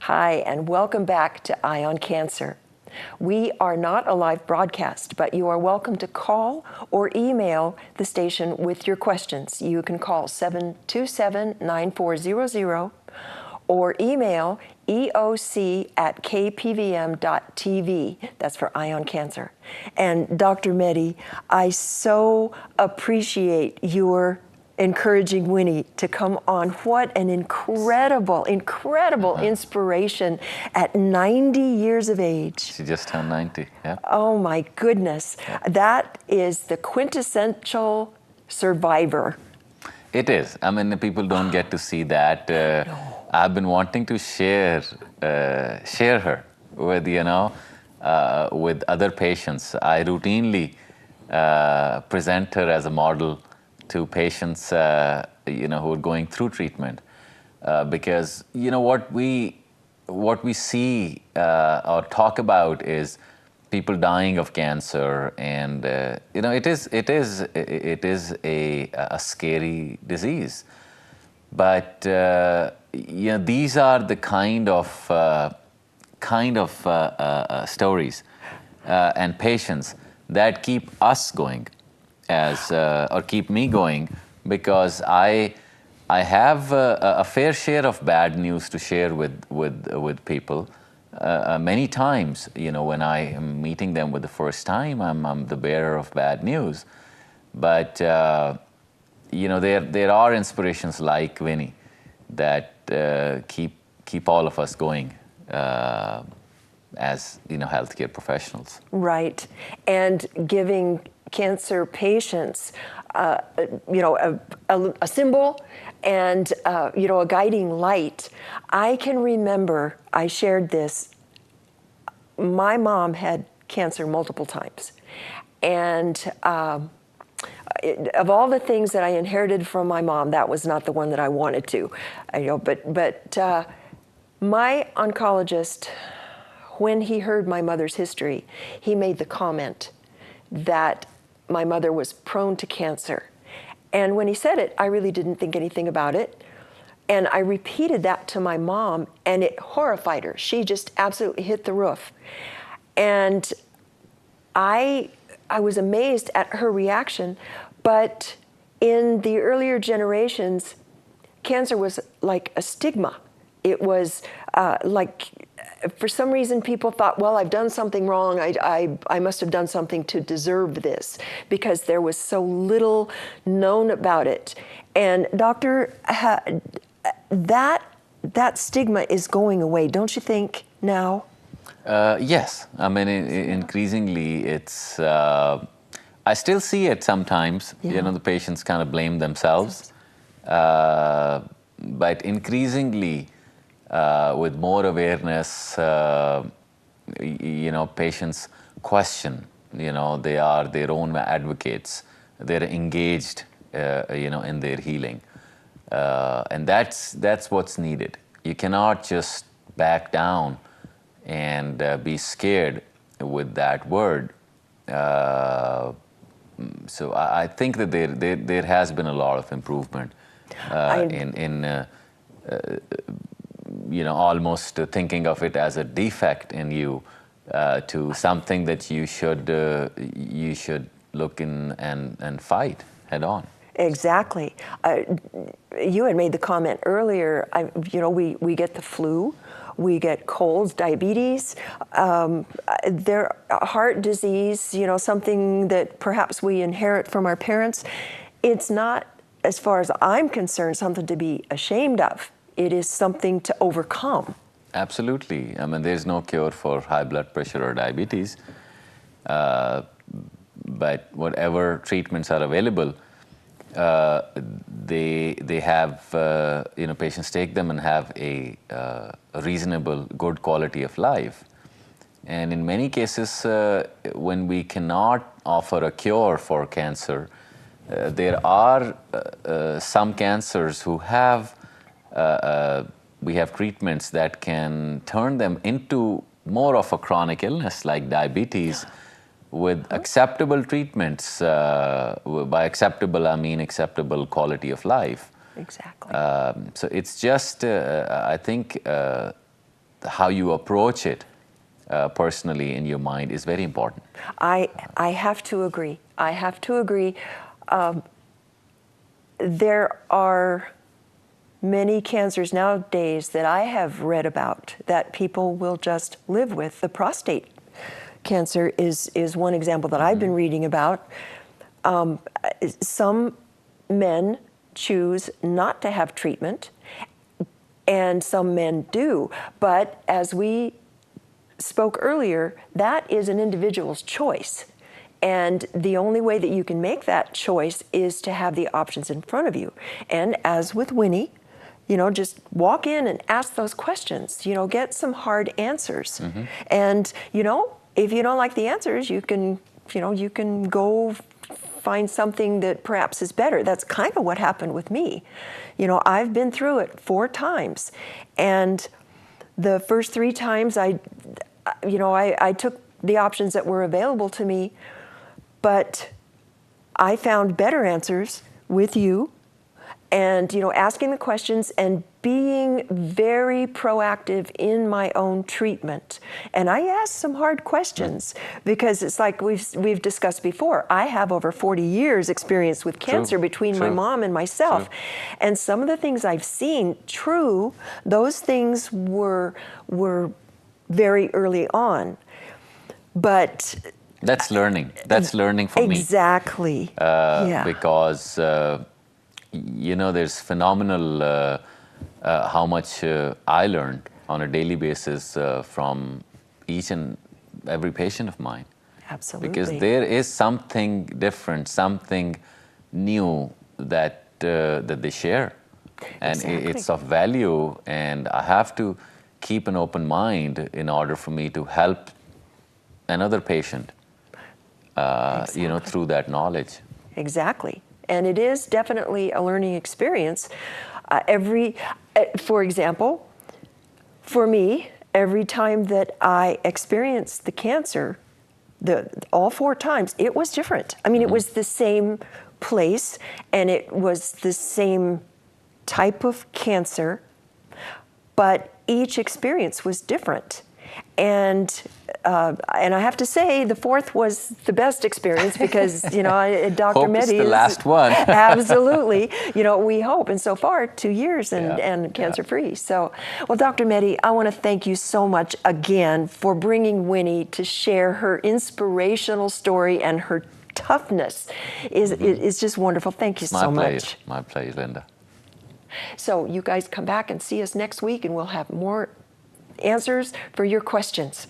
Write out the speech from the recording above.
Hi, and welcome back to Eye on Cancer. We are not a live broadcast, but you are welcome to call or email the station with your questions. You can call 727-9400 or email eoc@kpvm.tv. That's for Eye on Cancer. And Dr. Mehdi, I so appreciate your encouraging Winnie to come on. What an incredible inspiration at 90 years of age. She just turned 90, yeah. Oh my goodness. Yeah. That is the quintessential survivor. It is. I mean, people don't get to see that. No. I've been wanting to share her with, with other patients. I routinely present her as a model to patients, who are going through treatment, because what we see or talk about is people dying of cancer, and it is a scary disease, but these are the kind of stories and patients that keep us going. Or keep me going, because I have a fair share of bad news to share with people. Many times, when I am meeting them for the first time, I'm the bearer of bad news. But there are inspirations like Winnie that keep all of us going as healthcare professionals. Right, and giving cancer patients, a symbol and a guiding light. I can remember I shared this. My mom had cancer multiple times, and of all the things that I inherited from my mom, that was not the one that I wanted to. But my oncologist, when he heard my mother's history, he made the comment that my mother was prone to cancer. And when he said it, I really didn't think anything about it. And I repeated that to my mom, and it horrified her. She just absolutely hit the roof. And I was amazed at her reaction. But in the earlier generations, cancer was like a stigma. It was for some reason, people thought, well, I've done something wrong. I must have done something to deserve this, because there was so little known about it. And doctor, that stigma is going away, don't you think, now? Yes. I mean, increasingly, it's... I still see it sometimes. Yeah. The patients kind of blame themselves. But increasingly, with more awareness, patients question, they are their own advocates. They're engaged, in their healing. And that's what's needed. You cannot just back down and be scared with that word. So I think that there has been a lot of improvement in almost thinking of it as a defect in you, to something that you should look in and fight head on. Exactly. You had made the comment earlier, we get the flu, we get colds, diabetes, heart disease, something that perhaps we inherit from our parents. It's not, as far as I'm concerned, something to be ashamed of. It is something to overcome. Absolutely. I mean, there's no cure for high blood pressure or diabetes. But whatever treatments are available, they have, patients take them and have a reasonable, good quality of life. And in many cases, when we cannot offer a cure for cancer, there are some cancers who have, we have treatments that can turn them into more of a chronic illness like diabetes, with acceptable treatments. By acceptable, I mean acceptable quality of life. Exactly. So it's just, I think, how you approach it personally in your mind is very important. I have to agree. I have to agree. There are many cancers nowadays that I have read about that people will just live with. The prostate cancer is one example that I've been reading about. Some men choose not to have treatment, and some men do. But as we spoke earlier, that is an individual's choice. And the only way that you can make that choice is to have the options in front of you. And as with Winnie, just walk in and ask those questions, get some hard answers. And, if you don't like the answers, you can go find something that perhaps is better. That's kind of what happened with me. I've been through it 4 times. And the first 3 times I took the options that were available to me, but I found better answers with you and, asking the questions and being very proactive in my own treatment. And I asked some hard questions because it's like we've discussed before. I have over 40 years experience with cancer between my mom and myself. And some of the things I've seen, those things were very early on. But that's learning. That's learning for me. Exactly. Because there's phenomenal how much I learned on a daily basis from each and every patient of mine. Absolutely. Because there is something different, something new that they share, and it's of value. And I have to keep an open mind in order for me to help another patient, through that knowledge. Exactly. And it is definitely a learning experience. For example, for me, every time that I experienced the cancer, all 4 times, it was different. I mean, it was the same place, and it was the same type of cancer, but each experience was different. And I have to say, the 4th was the best experience because, Dr. Mehdi is the last one. Absolutely. We hope. And so far, 2 years and cancer-free. So, well, Dr. Mehdi, I want to thank you so much again for bringing Winnie to share her inspirational story, and her toughness is just wonderful. Thank you so much. My pleasure, Linda. So you guys come back and see us next week, and we'll have more answers for your questions.